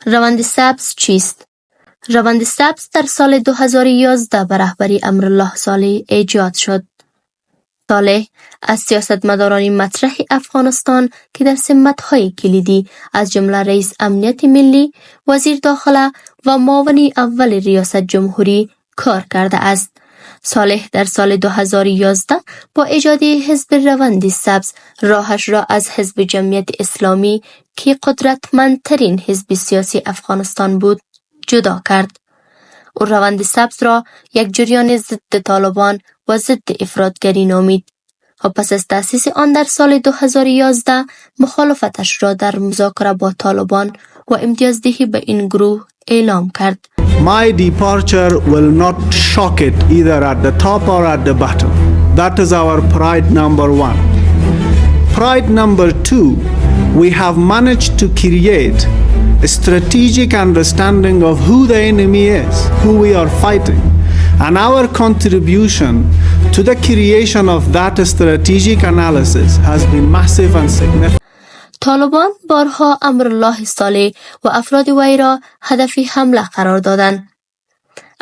روند سبز چیست؟ روند سبز در سال 2011 به رهبری امرالله صالح ایجاد شد. صالح از سیاستمداران مطرح افغانستان که در سمت‌های کلیدی از جمله رئیس امنیت ملی، وزیر داخله و معاون اول ریاست جمهوری کار کرده است. صالح در سال 2011 با ایجاد حزب روند سبز راهش را از حزب جمعیت اسلامی که قدرتمندترین حزب سیاسی افغانستان بود جدا کرد. او روند سبز را یک جریان ضد طالبان و ضد افراطگری نامید و پس از تأسیس آن در سال 2011 مخالفتش را در مذاکره با طالبان و امتیازدهی به این گروه اعلام کرد. My departure will not shock it either at the top or at the bottom. That is our pride number one. Pride number two, we have managed to create a strategic understanding of who the enemy is, who we are fighting. And our contribution to the creation of that strategic analysis has been massive and significant. طالبان بارها امرالله صالح و افراد وی را هدف حمله قرار دادند.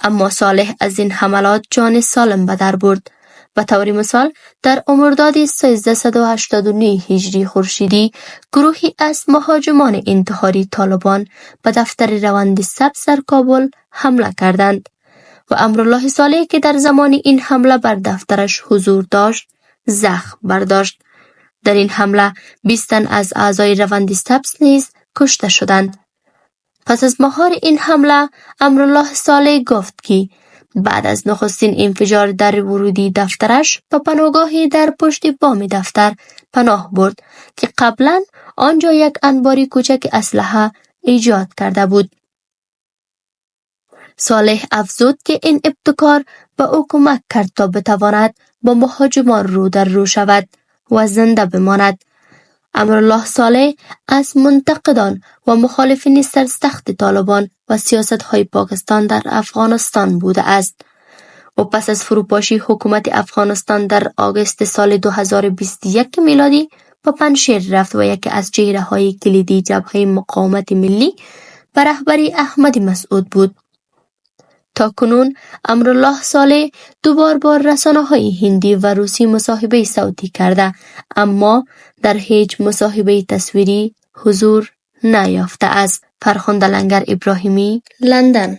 اما صالح از این حملات جان سالم به در برد. به طور مثال در مرداد 1389 هجری خورشیدی گروهی از مهاجمان انتحاری طالبان به دفتر روند سبز در کابل حمله کردند و امرالله صالح که در زمان این حمله بر دفترش حضور داشت زخم برداشت. در این حمله 20 تن از اعضای روند سبز نیز کشته شدند. پس از مهار این حمله امرالله صالح گفت که بعد از نخستین انفجار در ورودی دفترش به پناهگاهی در پشت بام دفتر پناه برد که قبلا آنجا یک انباری کوچک اسلحه ایجاد کرده بود. صالح افزود که این ابتکار به او کمک کرد تا بتواند با مهاجمان رو در رو شود و زنده بماند. امرالله صالح از منتقدان و مخالفین سرسخت طالبان و سیاست‌های پاکستان در افغانستان بوده است. و پس از فروپاشی حکومت افغانستان در آگوست سال 2021 میلادی به پنجشیر رفت و یکی از چهره‌های کلیدی جبهه مقاومت ملی به رهبری احمدی مسعود بود. تا کنون امرالله صالح دوبار با رسانه‌های هندی و روسی مصاحبه صوتی کرده اما در هیچ مصاحبه تصویری حضور نیافته است. فرخنده لنگر ابراهیمی، لندن.